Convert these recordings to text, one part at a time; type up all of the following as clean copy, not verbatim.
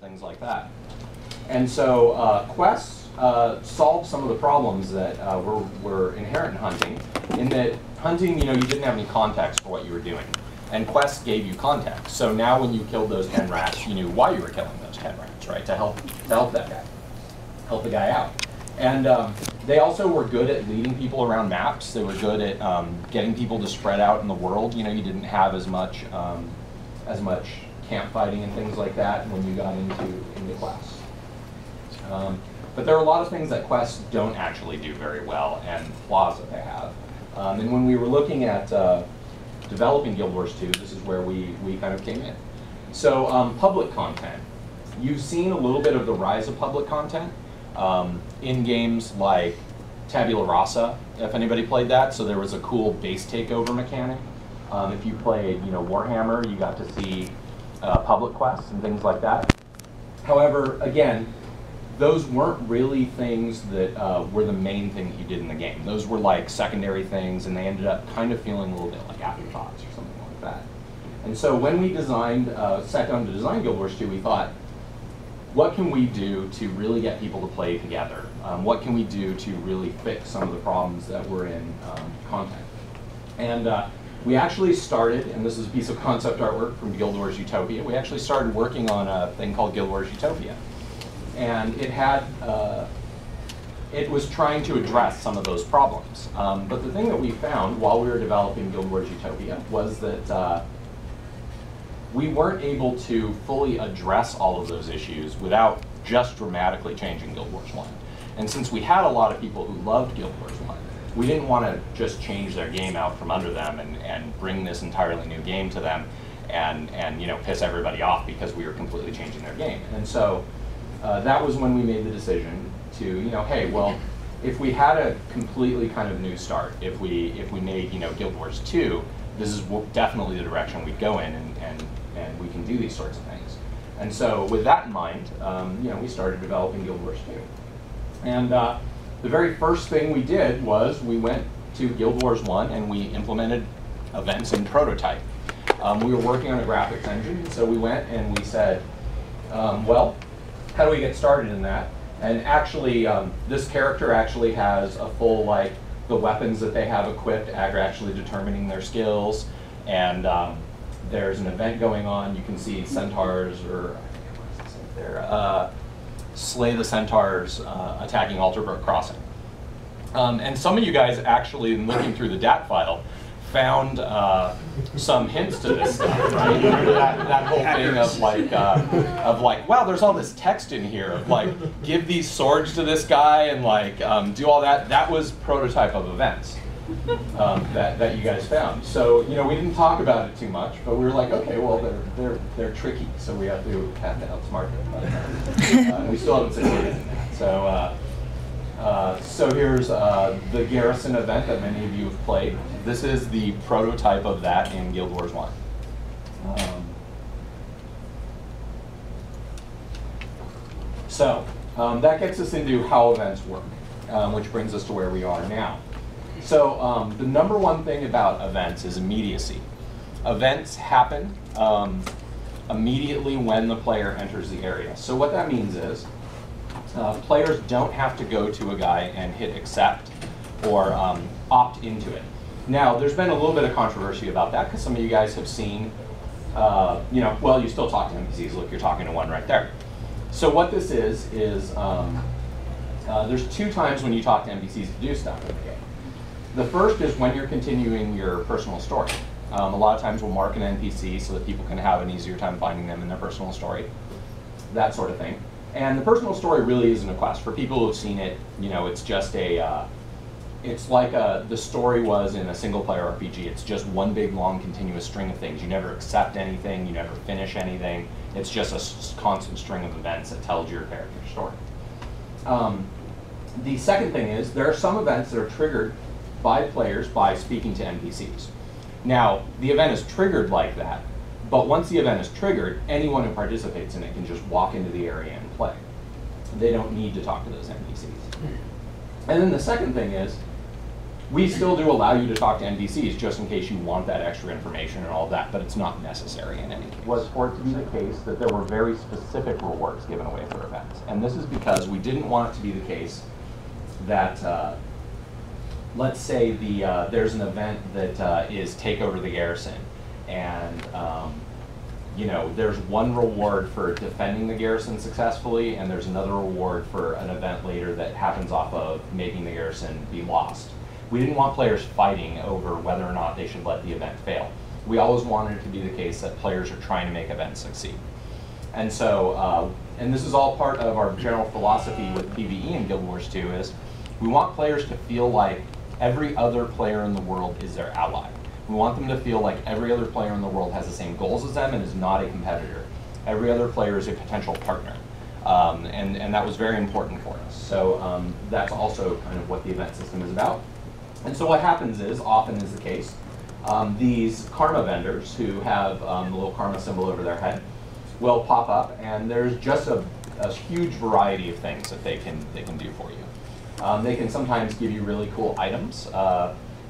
things like that. And so quests solved some of the problems that were inherent in hunting, in that hunting, you didn't have any context for what you were doing. And quests gave you context. So now when you killed those 10 rats, you knew why you were killing those 10 rats, right? To help that guy, help the guy out. And they also were good at leading people around maps. They were good at getting people to spread out in the world. You didn't have as much camp fighting and things like that when you got into quests. But there are a lot of things that quests don't actually do very well, and flaws that they have. And when we were looking at developing Guild Wars 2, this is where we kind of came in. So public content. You've seen a little bit of the rise of public content in games like Tabula Rasa, if anybody played that. So there was a cool base takeover mechanic. If you played Warhammer, you got to see public quests and things like that. However, again, those weren't really things that were the main thing that you did in the game. Those were like secondary things, and they ended up kind of feeling a little bit like afterthoughts or something like that. And so when we sat down to design Guild Wars 2, we thought, what can we do to really get people to play together? What can we do to really fix some of the problems that were in content? And we actually started, and this is a piece of concept artwork from Guild Wars Utopia, we actually started working on a thing called Guild Wars Utopia. And it was trying to address some of those problems. But the thing that we found while we were developing Guild Wars Utopia was that we weren't able to fully address all of those issues without just dramatically changing Guild Wars 1. And since we had a lot of people who loved Guild Wars 1, we didn't want to just change their game out from under them and bring this entirely new game to them and piss everybody off because we were completely changing their game. And so that was when we made the decision to, hey, well, if we had a completely kind of new start, if we made, Guild Wars 2, this is definitely the direction we'd go in, and we can do these sorts of things. And so with that in mind, we started developing Guild Wars 2. And the very first thing we did was we went to Guild Wars 1 and we implemented events in prototype. We were working on a graphics engine, so we went and we said, well, how do we get started in that? And actually, this character actually has a full, the weapons that they have equipped are actually determining their skills. And there's an event going on. You can see centaurs, or what does it say there? Slay the centaurs attacking Alterbrook Crossing. And some of you guys actually, in looking through the DAT file, found some hints to this stuff, right? Remember that whole thing of like, wow, there's all this text in here of give these swords to this guy and do all that. That was prototype of events that you guys found. So we didn't talk about it too much, but we were like, okay, well they're tricky, so we have to outsmart them. We still haven't succeeded in that. So here's the Garrison event that many of you have played. This is the prototype of that in Guild Wars 1. That gets us into how events work, which brings us to where we are now. So the number one thing about events is immediacy. Events happen immediately when the player enters the area. So what that means is players don't have to go to a guy and hit accept or opt into it. Now, there's been a little bit of controversy about that because some of you guys have seen, well, you still talk to NPCs. Look, you're talking to one right there. So what this is there's two times when you talk to NPCs to do stuff in the game. The first is when you're continuing your personal story. A lot of times we'll mark an NPC so that people can have an easier time finding them in their personal story, that sort of thing. And the personal story really isn't a quest. For people who have seen it, it's just it's like the story was in a single-player RPG. It's just one big, long, continuous string of things. You never accept anything. You never finish anything. It's just a constant string of events that tells your character's story. The second thing is there are some events that are triggered by players by speaking to NPCs. Now, the event is triggered like that, but once the event is triggered, anyone who participates in it can just walk into the area and play. They don't need to talk to those NPCs. And then the second thing is, We still do allow you to talk to NPCs just in case you want that extra information and all that, but it's not necessary in any case. Was for it to be the case that there were very specific rewards given away for events. And this is because we didn't want it to be the case that, let's say there's an event that is take over the garrison, and you know, there's one reward for defending the garrison successfully, and there's another reward for an event later that happens off of making the garrison be lost. We didn't want players fighting over whether or not they should let the event fail. We always wanted it to be the case that players are trying to make events succeed. And so, and this is all part of our general philosophy with PvE in Guild Wars 2 is we want players to feel like every other player in the world is their ally. We want them to feel like every other player in the world has the same goals as them and is not a competitor. Every other player is a potential partner. And that was very important for us. So that's also kind of what the event system is about. And so what happens is, often is the case, these karma vendors who have the little karma symbol over their head will pop up, and there's just a huge variety of things that they can do for you. They can sometimes give you really cool items.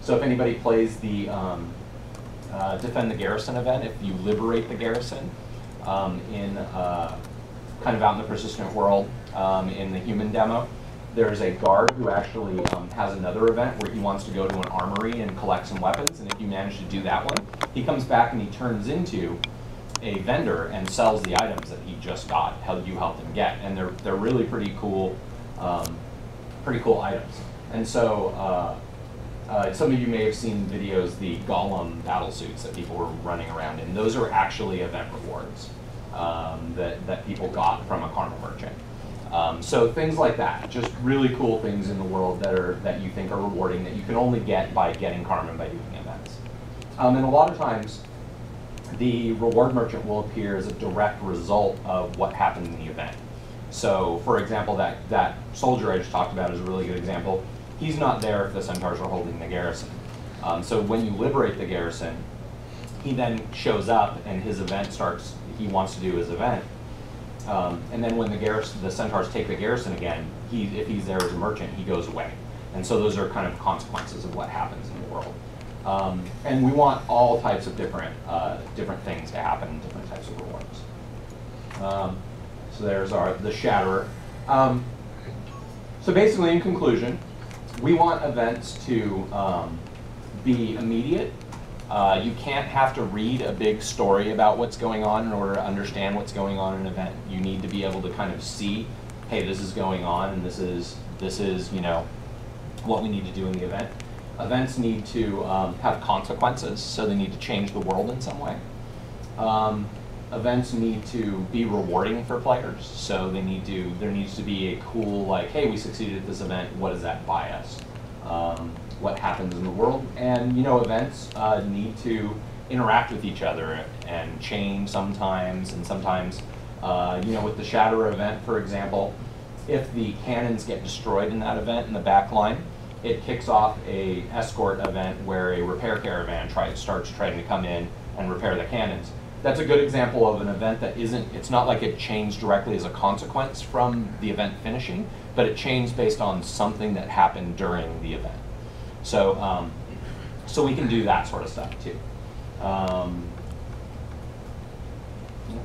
So if anybody plays the Defend the Garrison event, if you liberate the garrison in kind of out in the persistent world in the human demo, there's a guard who actually has another event where he wants to go to an armory and collect some weapons, and if you manage to do that one, he comes back and he turns into a vendor and sells the items that he just got, how you helped him get, and they're really pretty cool items. And so some of you may have seen videos, the Golem battle suits that people were running around in. Those are actually event rewards that people got from a karma merchant. So things like that, just really cool things in the world that you think are rewarding that you can only get by getting karma and by doing events. And a lot of times, the reward merchant will appear as a direct result of what happened in the event. So, for example, that soldier I just talked about is a really good example. He's not there if the centaurs are holding the garrison. So when you liberate the garrison, he then shows up and his event starts, he wants to do his event. And then when the centaurs take the garrison again, if he's there as a merchant, he goes away. And so those are kind of consequences of what happens in the world. And we want all types of different things to happen, different types of rewards. So there's the Shatterer. So basically, in conclusion, we want events to be immediate. You can't have to read a big story about what's going on in order to understand what's going on in an event. You need to be able to kind of see, hey, this is going on, and this is you know, what we need to do in the event. Events need to have consequences, so they need to change the world in some way. Events need to be rewarding for players, so there needs to be a cool, like, hey, we succeeded at this event, what does that buy us? What happens in the world? And, you know, events need to interact with each other and change sometimes, and sometimes, you know, with the Shatterer event, for example, if the cannons get destroyed in that event in the back line, it kicks off a escort event where a repair caravan starts trying to come in and repair the cannons. That's a good example of an event that it's not like it changed directly as a consequence from the event finishing, but it changed based on something that happened during the event. So, so we can do that sort of stuff too.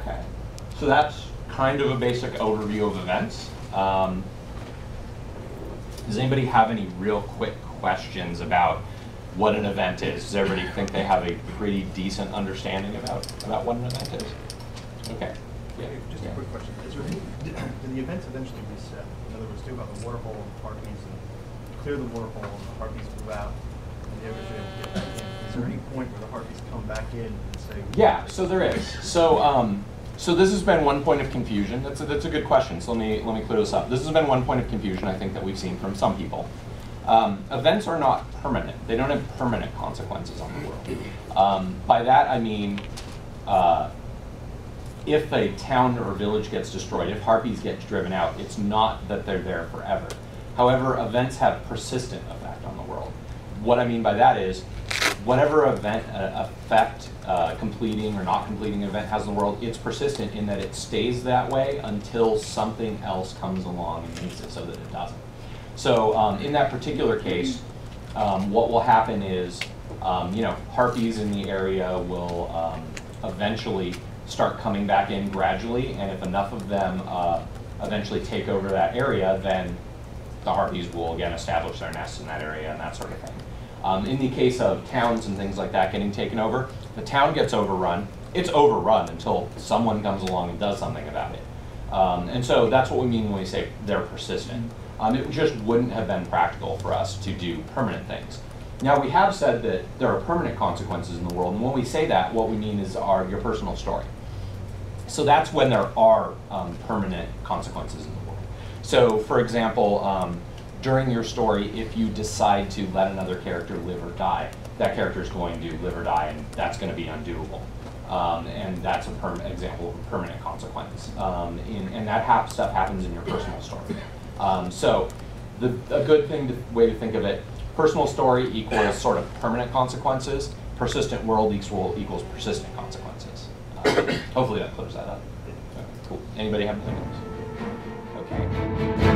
Okay, so that's kind of a basic overview of events. Does anybody have any real quick questions about what an event is? Does everybody think they have a pretty decent understanding about what an event is? Okay. Yeah. Just a quick question. Is there any, do the events eventually reset? In other words, do about the water bowl and harpies, and clear the water bowl and the harpies move out, and the others are able to get back in. Is there any point where the harpies come back in and say? Yeah, so there is. So this has been one point of confusion. That's a good question. So let me clear this up. This has been one point of confusion I think that we've seen from some people. Events are not permanent. They don't have permanent consequences on the world. By that I mean, if a town or village gets destroyed, if harpies get driven out, it's not that they're there forever. However, events have persistent effect on the world. What I mean by that is, whatever event effect completing or not completing an event has in the world, it's persistent in that it stays that way until something else comes along and makes it so that it doesn't. So in that particular case, what will happen is, harpies in the area will eventually start coming back in gradually, and if enough of them eventually take over that area, then the harpies will again establish their nests in that area and that sort of thing. In the case of towns and things like that getting taken over, the town gets overrun. It's overrun until someone comes along and does something about it. And so that's what we mean when we say they're persistent. It just wouldn't have been practical for us to do permanent things. Now, we have said that there are permanent consequences in the world, and when we say that, what we mean is your personal story. So that's when there are permanent consequences in the world. So, for example, during your story, if you decide to let another character live or die, that character is going to live or die, and that's going to be undoable. And that's an example of a permanent consequence. And that stuff happens in your personal story. So a good way to think of it, personal story equals sort of permanent consequences, persistent world equals persistent consequences. Hopefully that clears that up. Okay, cool. Anybody have anything else? Okay.